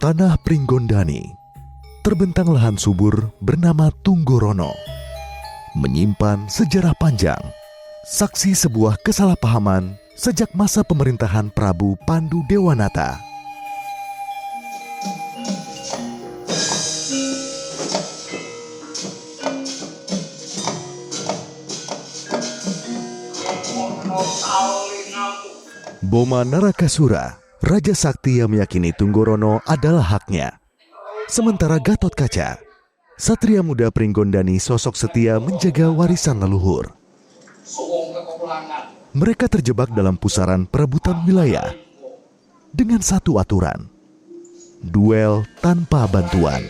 Tanah Pringgondani, terbentang lahan subur bernama Tunggorono, menyimpan sejarah panjang, saksi sebuah kesalahpahaman sejak masa pemerintahan Prabu Pandu Dewanata. Boma Narakasura, Raja Sakti yang meyakini Tunggorono adalah haknya. Sementara Gatot Kaca, satria muda Pringgondani sosok setia menjaga warisan leluhur. Mereka terjebak dalam pusaran perebutan wilayah dengan satu aturan: duel tanpa bantuan.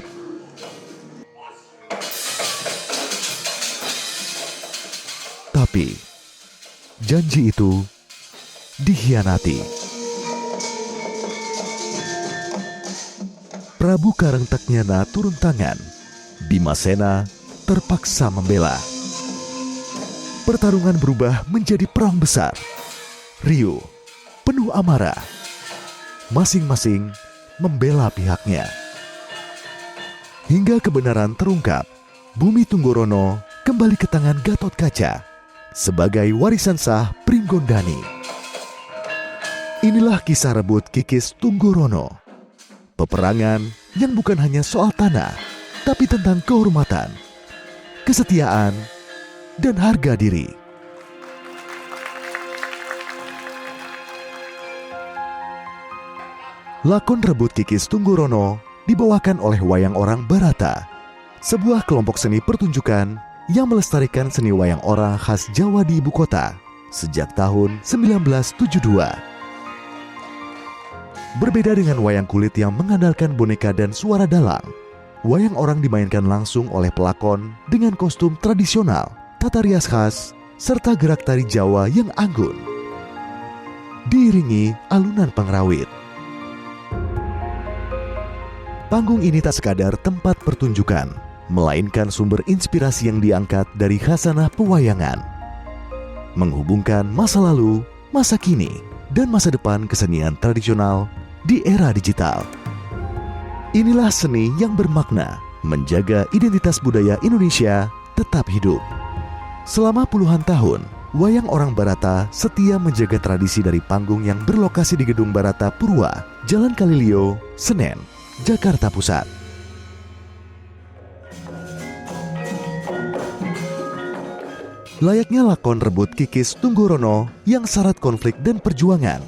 Tapi janji itu dikhianati. Prabu Karangteknyana turun tangan. Bimasena terpaksa membela. Pertarungan berubah menjadi perang besar. Riuh, penuh amarah. Masing-masing membela pihaknya. Hingga kebenaran terungkap, bumi Tunggorono kembali ke tangan Gatot Kaca sebagai warisan sah Pringgondani. Inilah kisah rebut kikis Tunggorono. Peperangan yang bukan hanya soal tanah, tapi tentang kehormatan, kesetiaan, dan harga diri. Lakon rebut kikis Tunggorono dibawakan oleh Wayang Orang Barata, sebuah kelompok seni pertunjukan yang melestarikan seni wayang orang khas Jawa di ibu kota sejak tahun 1972. Berbeda dengan wayang kulit yang mengandalkan boneka dan suara dalang, wayang orang dimainkan langsung oleh pelakon dengan kostum tradisional, tata rias khas, serta gerak tari Jawa yang anggun. Diiringi alunan pengrawit. Panggung ini tak sekadar tempat pertunjukan, melainkan sumber inspirasi yang diangkat dari khasanah pewayangan. Menghubungkan masa lalu, masa kini, dan masa depan kesenian tradisional di era digital. Inilah seni yang bermakna menjaga identitas budaya Indonesia tetap hidup. Selama puluhan tahun, Wayang Orang Barata setia menjaga tradisi dari panggung yang berlokasi di Gedung Barata Purwa, Jalan Kalilio, Senen, Jakarta Pusat. Layaknya lakon rebut kikis Tunggorono yang syarat konflik dan perjuangan,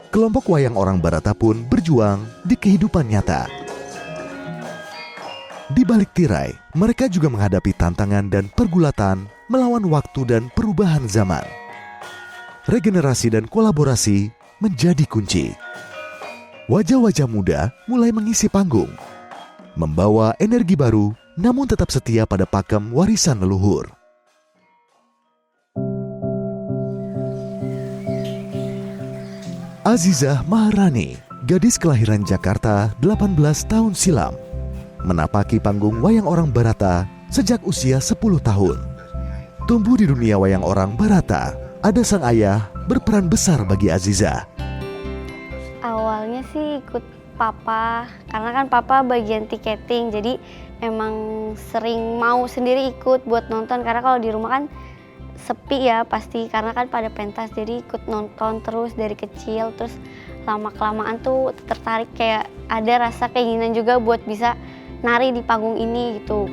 kelompok Wayang Orang Barata pun berjuang di kehidupan nyata. Di balik tirai, mereka juga menghadapi tantangan dan pergulatan melawan waktu dan perubahan zaman. Regenerasi dan kolaborasi menjadi kunci. Wajah-wajah muda mulai mengisi panggung, membawa energi baru namun tetap setia pada pakem warisan leluhur. Azizah Maharani, gadis kelahiran Jakarta 18 tahun silam, menapaki panggung Wayang Orang Barata sejak usia 10 tahun. Tumbuh di dunia Wayang Orang Barata, ada sang ayah berperan besar bagi Azizah. Awalnya sih ikut papa, karena kan papa bagian tiketing, jadi emang sering mau sendiri ikut buat nonton, karena kalau di rumah kan sepi ya pasti, karena kan pada pentas, jadi ikut nonton terus dari kecil. Terus lama-kelamaan tuh tertarik, kayak ada rasa keinginan juga buat bisa nari di panggung ini gitu.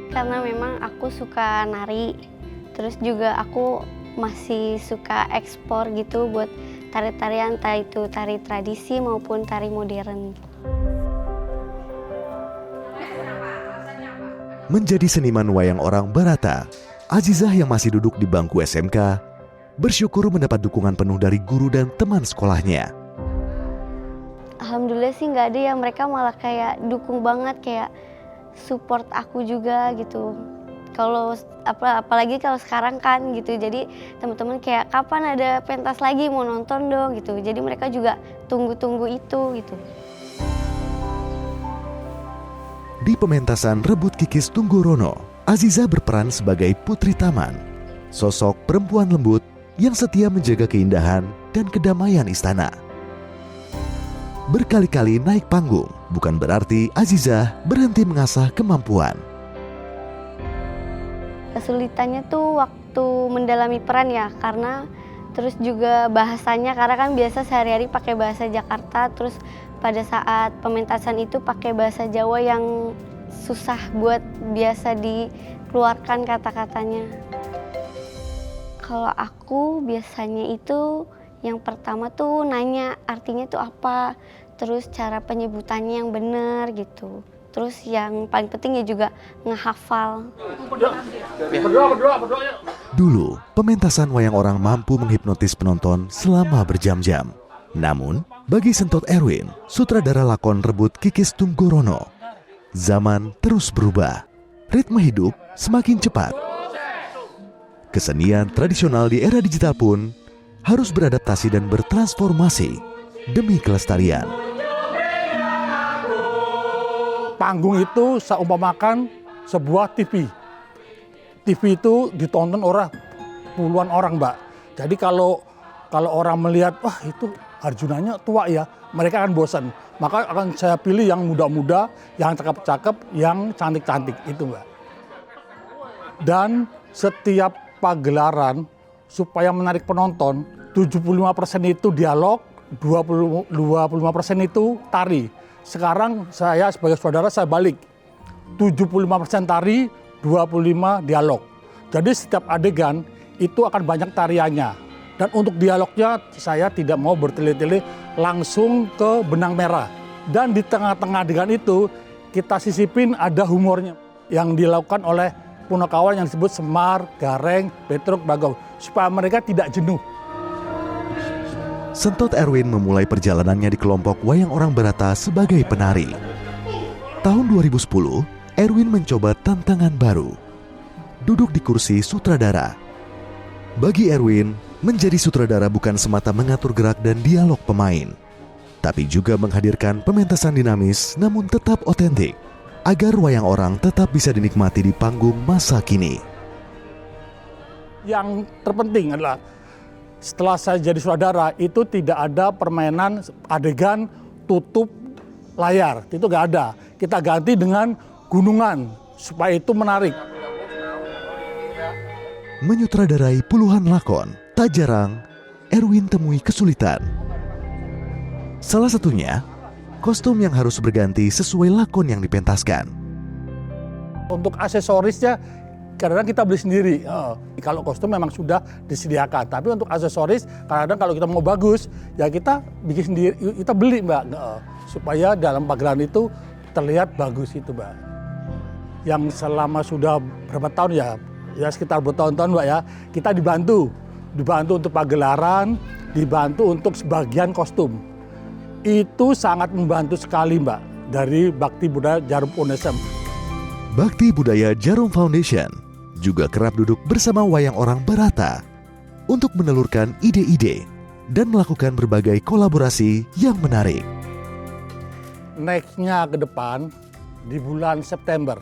Karena memang aku suka nari, terus juga aku masih suka ekspor gitu buat tari-tarian, entah itu tari tradisi maupun tari modern. Menjadi seniman Wayang Orang Barata, Azizah yang masih duduk di bangku SMK bersyukur mendapat dukungan penuh dari guru dan teman sekolahnya. Alhamdulillah sih nggak ada ya, mereka malah kayak dukung banget, kayak support aku juga gitu. Kalau apalagi kalau sekarang kan gitu, jadi teman-teman kayak kapan ada pentas lagi, mau nonton dong gitu. Jadi mereka juga tunggu-tunggu itu gitu. Di pementasan rebut kikis Tunggorono, Azizah berperan sebagai putri taman, sosok perempuan lembut yang setia menjaga keindahan dan kedamaian istana. Berkali-kali naik panggung bukan berarti Azizah berhenti mengasah kemampuan. Kesulitannya tuh waktu mendalami peran ya, karena terus juga bahasanya, karena kan biasa sehari-hari pakai bahasa Jakarta, terus pada saat pementasan itu pakai bahasa Jawa yang susah buat biasa dikeluarkan kata-katanya. Kalau aku biasanya itu yang pertama tuh nanya artinya tuh apa, terus cara penyebutannya yang benar gitu. Terus yang paling penting ya juga ngehafal. Dulu, pementasan wayang orang mampu menghipnotis penonton selama berjam-jam. Namun, bagi Sentot Erwin, sutradara lakon Rebut Kikis Tunggorono, zaman terus berubah. Ritme hidup semakin cepat. Kesenian tradisional di era digital pun harus beradaptasi dan bertransformasi demi kelestarian. Panggung itu saya umpamakan sebuah TV. TV itu ditonton orang puluhan orang, Mbak. Jadi kalau orang melihat, wah itu Arjunanya tua ya, mereka akan bosan. Maka akan saya pilih yang muda-muda, yang cakep-cakep, yang cantik-cantik itu, Mbak. Dan setiap pagelaran supaya menarik penonton, 75% itu dialog, 25% itu tari. Sekarang saya sebagai saudara saya balik. 75% tari, 25 dialog. Jadi setiap adegan itu akan banyak tariannya. Dan untuk dialognya saya tidak mau bertele-tele langsung ke benang merah. Dan di tengah-tengah adegan itu kita sisipin ada humornya yang dilakukan oleh punakawan yang disebut Semar, Gareng, Petruk, Bagau. Supaya mereka tidak jenuh. Sentot Erwin memulai perjalanannya di kelompok Wayang Orang Barata sebagai penari. Tahun 2010, Erwin mencoba tantangan baru. Duduk di kursi sutradara. Bagi Erwin, menjadi sutradara bukan semata mengatur gerak dan dialog pemain, tapi juga menghadirkan pementasan dinamis namun tetap otentik, agar wayang orang tetap bisa dinikmati di panggung masa kini. Yang terpenting adalah setelah saya jadi sutradara itu tidak ada permainan adegan tutup layar, itu nggak ada. Kita ganti dengan gunungan supaya itu menarik. Menyutradarai puluhan lakon, tak jarang Erwin temui kesulitan. Salah satunya, kostum yang harus berganti sesuai lakon yang dipentaskan. Untuk aksesorisnya kadang kita beli sendiri. Kalau kostum memang sudah disediakan, tapi untuk aksesoris kadang kalau kita mau bagus ya kita bikin sendiri, kita beli, Mbak, supaya dalam pagelaran itu terlihat bagus itu, Mbak. Yang selama sudah berapa tahun ya sekitar bertahun-tahun, Mbak ya, kita dibantu untuk pagelaran, dibantu untuk sebagian kostum. Itu sangat membantu sekali, Mbak, dari Bakti Budaya Jarum Foundation. Bakti Budaya Jarum Foundation juga kerap duduk bersama Wayang Orang Barata untuk menelurkan ide-ide dan melakukan berbagai kolaborasi yang menarik. Nextnya ke depan, di bulan September,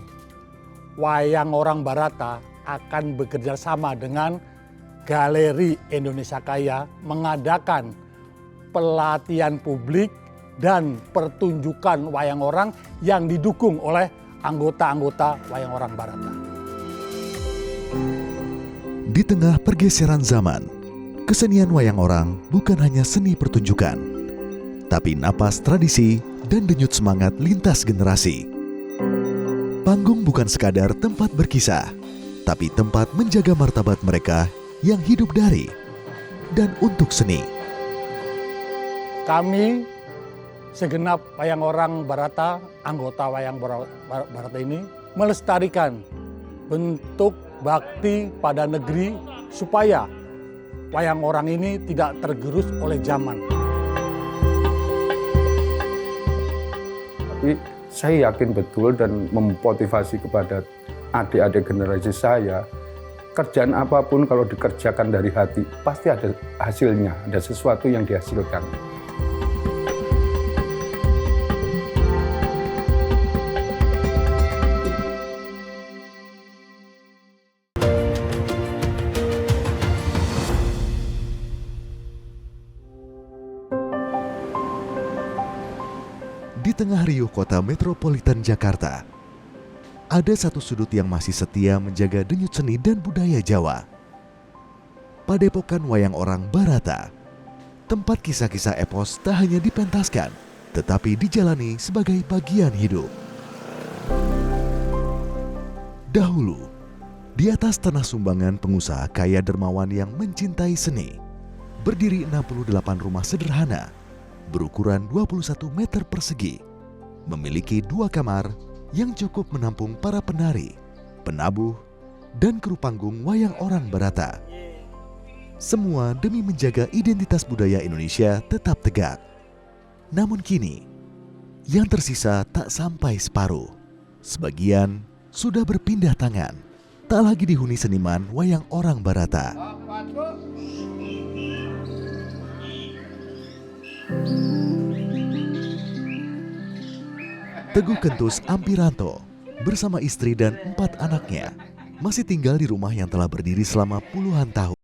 Wayang Orang Barata akan bekerja sama dengan Galeri Indonesia Kaya mengadakan pelatihan publik dan pertunjukan wayang orang yang didukung oleh anggota-anggota Wayang Orang Barata. Di tengah pergeseran zaman, kesenian wayang orang bukan hanya seni pertunjukan, tapi napas tradisi dan denyut semangat lintas generasi. Panggung bukan sekadar tempat berkisah, tapi tempat menjaga martabat mereka yang hidup dari dan untuk seni. Kami segenap Wayang Orang Barata, anggota Wayang Barata ini melestarikan bentuk bakti pada negeri supaya wayang orang ini tidak tergerus oleh zaman. Tapi saya yakin betul dan memotivasi kepada adik-adik generasi saya, kerjaan apapun kalau dikerjakan dari hati, pasti ada hasilnya, ada sesuatu yang dihasilkan. tengah riuh kota metropolitan Jakarta, ada satu sudut yang masih setia menjaga denyut seni dan budaya Jawa. Padepokan Wayang Orang Barata, tempat kisah-kisah epos tak hanya dipentaskan, tetapi dijalani sebagai bagian hidup. Dahulu, di atas tanah sumbangan pengusaha kaya dermawan yang mencintai seni, berdiri 68 rumah sederhana berukuran 21 meter persegi, memiliki 2 kamar yang cukup menampung para penari, penabuh, dan kru panggung wayang orang Barata. Semua demi menjaga identitas budaya Indonesia tetap tegak. Namun kini, yang tersisa tak sampai separuh. Sebagian sudah berpindah tangan, tak lagi dihuni seniman wayang orang Barata. Teguh Kentus Ampiranto bersama istri dan 4 anaknya masih tinggal di rumah yang telah berdiri selama puluhan tahun.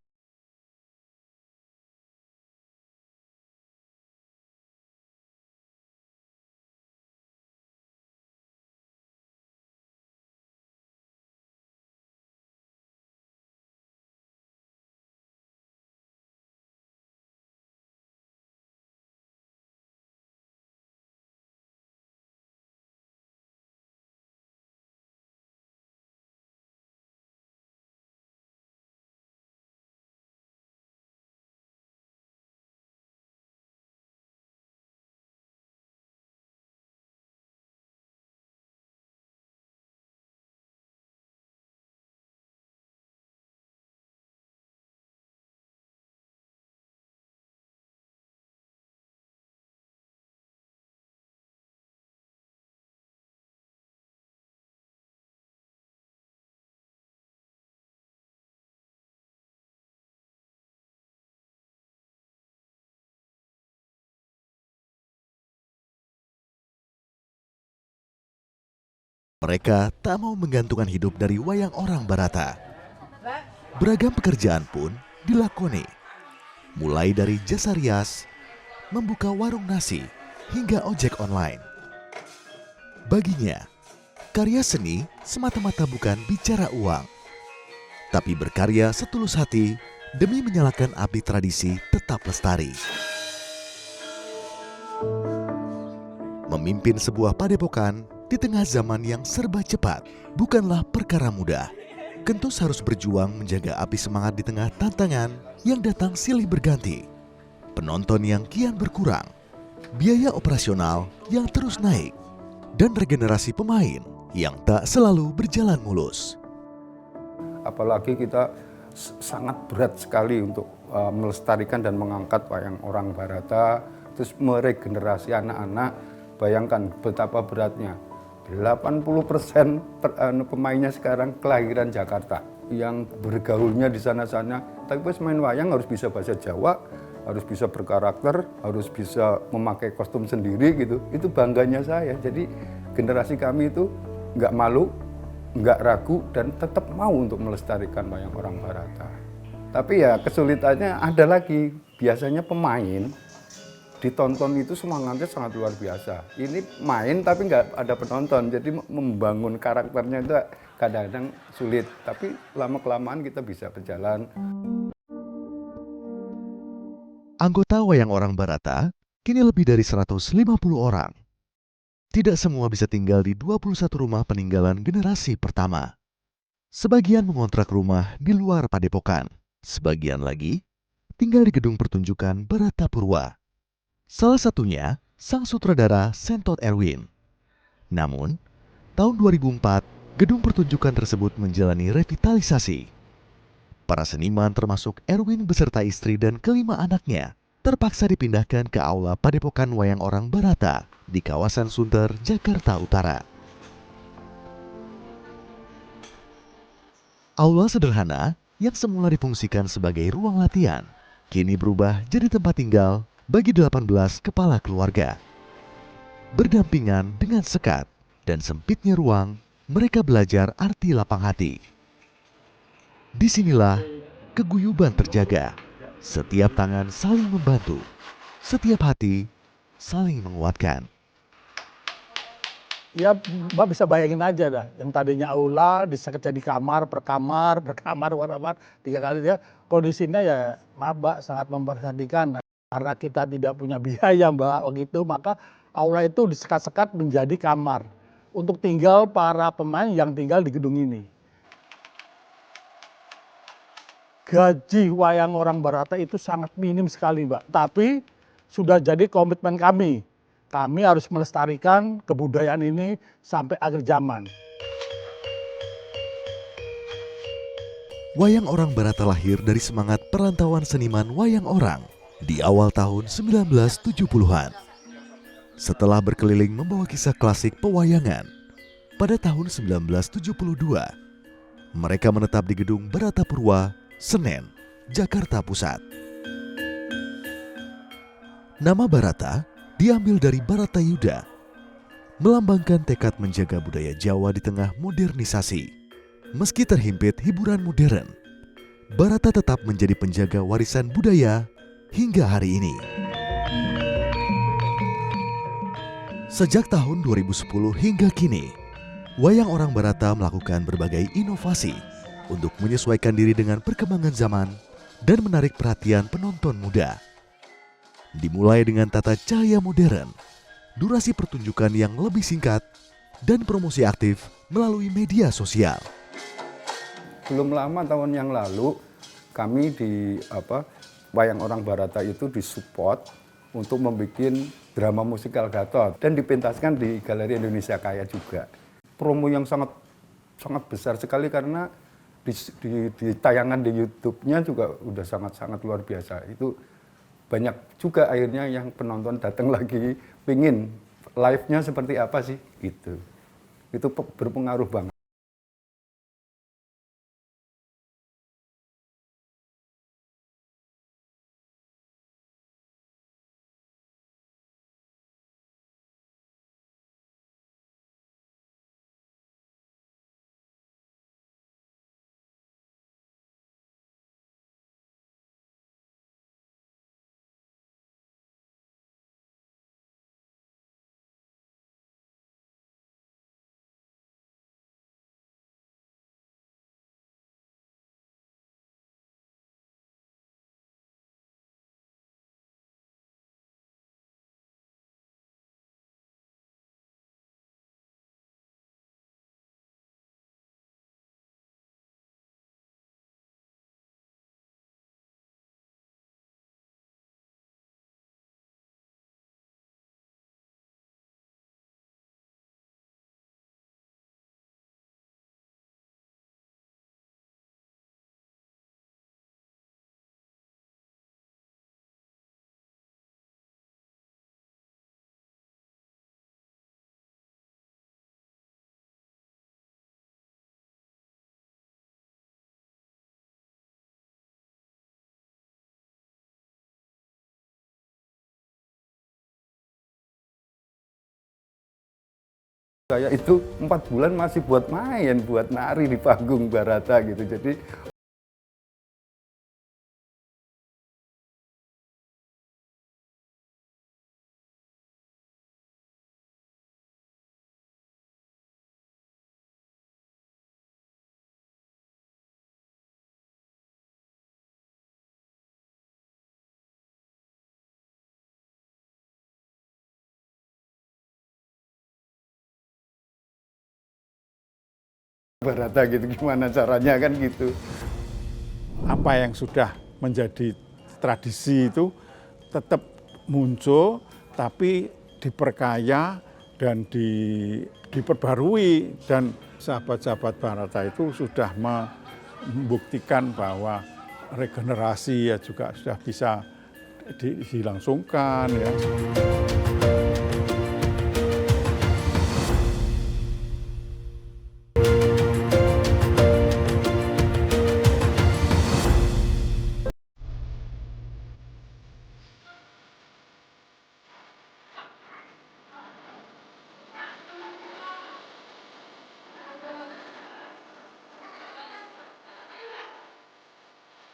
Mereka tak mau menggantungkan hidup dari wayang orang Barata. Beragam pekerjaan pun dilakoni, mulai dari jasa rias, membuka warung nasi, hingga ojek online. Baginya, karya seni semata-mata bukan bicara uang, tapi berkarya setulus hati demi menyalakan api tradisi tetap lestari. Memimpin sebuah padepokan di tengah zaman yang serba cepat bukanlah perkara mudah. Kentus harus berjuang menjaga api semangat di tengah tantangan yang datang silih berganti. Penonton yang kian berkurang, biaya operasional yang terus naik, dan regenerasi pemain yang tak selalu berjalan mulus. Apalagi kita sangat berat sekali untuk melestarikan dan mengangkat wayang orang Barata, terus meregenerasi anak-anak. Bayangkan betapa beratnya. 80% pemainnya sekarang kelahiran Jakarta yang bergaulnya di sana-sana. Tapi pas main wayang harus bisa bahasa Jawa, harus bisa berkarakter, harus bisa memakai kostum sendiri gitu. Itu bangganya saya. Jadi generasi kami itu nggak malu, nggak ragu, dan tetap mau untuk melestarikan wayang orang Barata. Tapi ya kesulitannya ada lagi. Biasanya pemain ditonton itu semangatnya sangat luar biasa. Ini main tapi nggak ada penonton, jadi membangun karakternya itu kadang-kadang sulit. Tapi lama-kelamaan kita bisa berjalan. Anggota wayang orang Barata kini lebih dari 150 orang. Tidak semua bisa tinggal di 21 rumah peninggalan generasi pertama. Sebagian mengontrak rumah di luar padepokan, sebagian lagi tinggal di gedung pertunjukan Barata Purwa. Salah satunya sang sutradara Sentot Erwin. Namun, tahun 2004, gedung pertunjukan tersebut menjalani revitalisasi. Para seniman termasuk Erwin beserta istri dan kelima anaknya terpaksa dipindahkan ke aula Padepokan Wayang Orang Barata di kawasan Sunter, Jakarta Utara. Aula sederhana yang semula difungsikan sebagai ruang latihan, kini berubah jadi tempat tinggal bagi 18 kepala keluarga. Berdampingan dengan sekat dan sempitnya ruang, mereka belajar arti lapang hati. Disinilah keguyuban terjaga, setiap tangan saling membantu, setiap hati saling menguatkan. Ya, Mbak bisa bayangin aja dah, yang tadinya aula bisa jadi kamar, per kamar, per kamar, 3 kali dia. Kondisinya ya, maaf Mbak, sangat memprihatinkan. Nah, karena kita tidak punya biaya Mbak, begitu, maka aula itu disekat-sekat menjadi kamar untuk tinggal para pemain yang tinggal di gedung ini. Gaji wayang orang Barata itu sangat minim sekali Mbak, tapi sudah jadi komitmen kami. Kami harus melestarikan kebudayaan ini sampai akhir zaman. Wayang Orang Barata lahir dari semangat perantauan seniman wayang orang di awal tahun 1970-an. Setelah berkeliling membawa kisah klasik pewayangan, pada tahun 1972, mereka menetap di gedung Barata Purwa, Senen, Jakarta Pusat. Nama Barata diambil dari Baratayuda, melambangkan tekad menjaga budaya Jawa di tengah modernisasi. Meski terhimpit hiburan modern, Barata tetap menjadi penjaga warisan budaya hingga hari ini. Sejak tahun 2010 hingga kini, wayang orang Barata melakukan berbagai inovasi untuk menyesuaikan diri dengan perkembangan zaman dan menarik perhatian penonton muda. Dimulai dengan tata cahaya modern, durasi pertunjukan yang lebih singkat, dan promosi aktif melalui media sosial. Belum lama tahun yang lalu kami di Wayang Orang Barata itu disupport untuk membuat drama musikal Gatot dan dipentaskan di Galeri Indonesia Kaya juga. Promo yang sangat besar sekali karena di tayangan di YouTube-nya juga udah sangat luar biasa. Itu banyak juga akhirnya yang penonton datang lagi pingin live-nya seperti apa sih gitu. Itu berpengaruh banget. Saya itu 4 bulan masih buat main, buat nari di panggung Barata gitu. Jadi Barata gitu gimana caranya kan gitu. Apa yang sudah menjadi tradisi itu tetap muncul, tapi diperkaya dan diperbarui. Dan sahabat-sahabat Barata itu sudah membuktikan bahwa regenerasi ya juga sudah bisa dilangsungkan ya.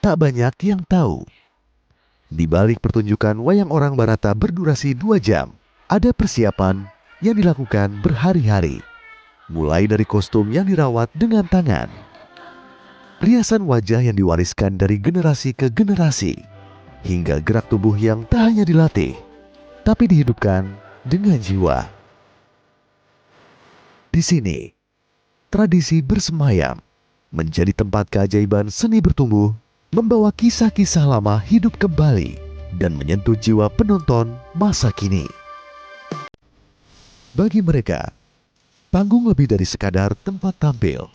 Tak banyak yang tahu, di balik pertunjukan wayang orang Barata berdurasi 2 jam, ada persiapan, yang dilakukan berhari-hari. Mulai dari kostum yang dirawat dengan tangan, riasan wajah yang diwariskan dari generasi ke generasi, hingga gerak tubuh yang tak hanya dilatih, tapi dihidupkan dengan jiwa. Di sini, tradisi bersemayam menjadi tempat keajaiban seni bertumbuh, membawa kisah-kisah lama hidup kembali dan menyentuh jiwa penonton masa kini. Bagi mereka, panggung lebih dari sekadar tempat tampil.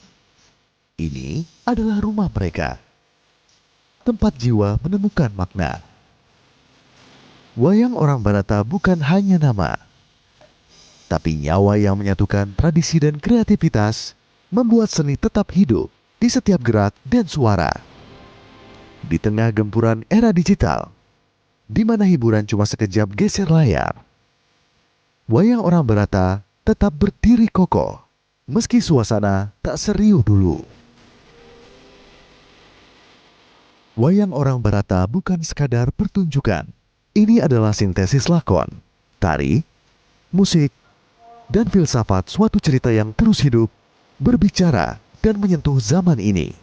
Ini adalah rumah mereka, tempat jiwa menemukan makna. Wayang orang Barata bukan hanya nama, tapi nyawa yang menyatukan tradisi dan kreativitas, membuat seni tetap hidup di setiap gerak dan suara. Di tengah gempuran era digital, di mana hiburan cuma sekejap geser layar, wayang orang Barata tetap berdiri kokoh, meski suasana tak serius dulu. Wayang orang Barata bukan sekadar pertunjukan. Ini adalah sintesis lakon, tari, musik, dan filsafat suatu cerita yang terus hidup, berbicara, dan menyentuh zaman ini.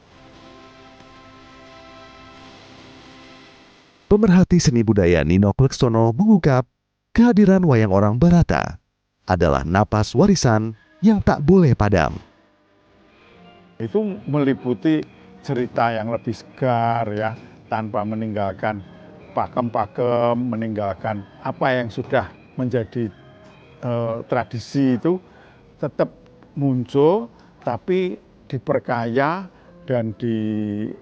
Pemerhati seni budaya Nino Kleksono mengungkap, kehadiran wayang orang Barata adalah napas warisan yang tak boleh padam. Itu meliputi cerita yang lebih segar ya, tanpa meninggalkan pakem-pakem, meninggalkan apa yang sudah menjadi tradisi itu tetap muncul, tapi diperkaya dan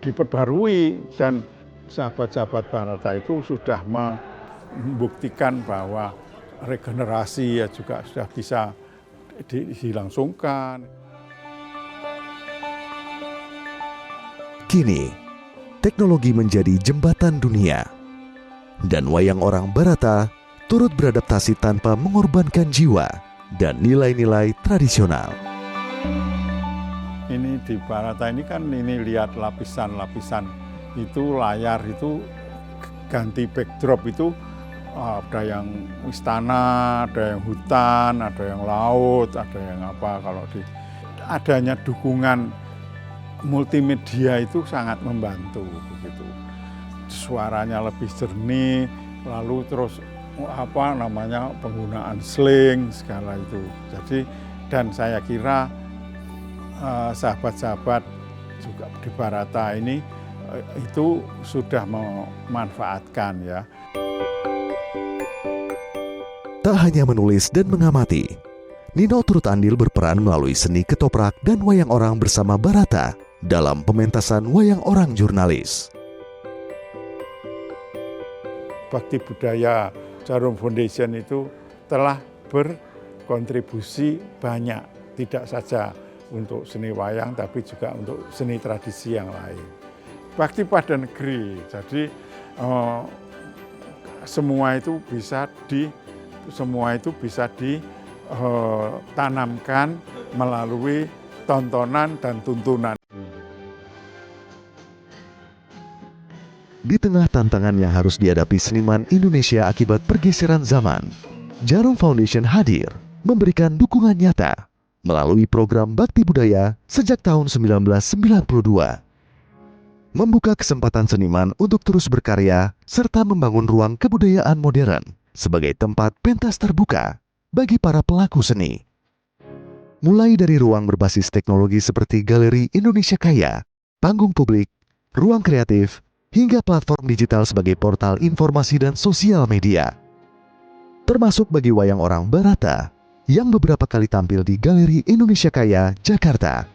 diperbarui. Dan sahabat-sahabat Barata itu sudah membuktikan bahwa regenerasi ya juga sudah bisa dilangsungkan. Kini, teknologi menjadi jembatan dunia, dan wayang orang Barata turut beradaptasi tanpa mengorbankan jiwa dan nilai-nilai tradisional. Ini di Barata ini kan ini lihat lapisan-lapisan itu, layar itu ganti backdrop itu ada yang istana, ada yang hutan, ada yang laut, ada yang apa. Kalau adanya dukungan multimedia itu sangat membantu begitu. Suaranya lebih jernih, lalu terus penggunaan sling segala itu. Jadi dan saya kira sahabat-sahabat juga di Barata ini itu sudah memanfaatkan ya. Tak hanya menulis dan mengamati, Nino turut andil berperan melalui seni ketoprak dan wayang orang bersama Barata dalam pementasan wayang orang jurnalis. Bakti Budaya Jarum Foundation itu telah berkontribusi banyak, tidak saja untuk seni wayang tapi juga untuk seni tradisi yang lain. Bakti pada negeri, jadi semua itu bisa ditanamkan melalui tontonan dan tuntunan. Di tengah tantangan yang harus dihadapi seniman Indonesia akibat pergeseran zaman, Jarum Foundation hadir memberikan dukungan nyata melalui program Bakti Budaya sejak tahun 1992. Membuka kesempatan seniman untuk terus berkarya serta membangun ruang kebudayaan modern sebagai tempat pentas terbuka bagi para pelaku seni. Mulai dari ruang berbasis teknologi seperti Galeri Indonesia Kaya, panggung publik, ruang kreatif, hingga platform digital sebagai portal informasi dan sosial media. Termasuk bagi wayang orang Barata yang beberapa kali tampil di Galeri Indonesia Kaya, Jakarta.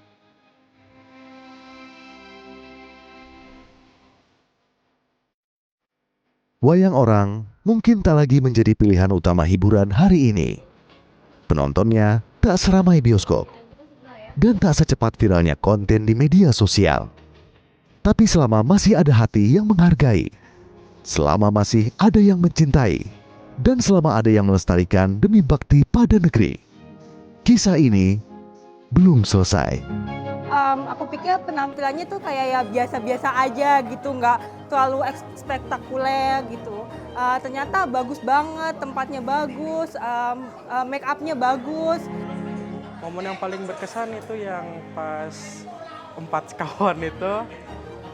Wayang orang mungkin tak lagi menjadi pilihan utama hiburan hari ini. Penontonnya tak seramai bioskop dan tak secepat viralnya konten di media sosial. Tapi selama masih ada hati yang menghargai, selama masih ada yang mencintai, dan selama ada yang melestarikan demi bakti pada negeri, kisah ini belum selesai. Aku pikir penampilannya tuh kayak ya biasa-biasa aja gitu, nggak terlalu spektakuler gitu. ternyata bagus banget, tempatnya bagus, make up-nya bagus. Momen yang paling berkesan itu yang pas 4 sekawan itu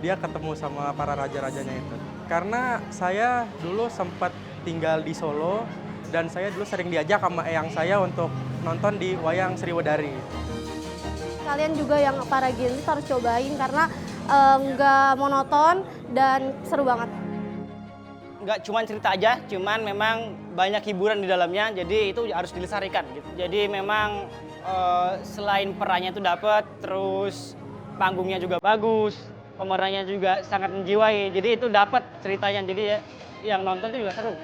dia ketemu sama para raja-rajanya itu. Karena saya dulu sempat tinggal di Solo dan saya dulu sering diajak sama eyang saya untuk nonton di wayang Sriwedari. Kalian juga yang para Gen Z harus cobain karena nggak monoton dan seru banget. Nggak cuma cerita aja, cuman memang banyak hiburan di dalamnya, jadi itu harus dilestarikan gitu. Jadi memang selain perannya itu dapat, terus panggungnya juga bagus, pemerannya juga sangat menjiwai, jadi itu dapat ceritanya, jadi ya, yang nonton itu juga seru.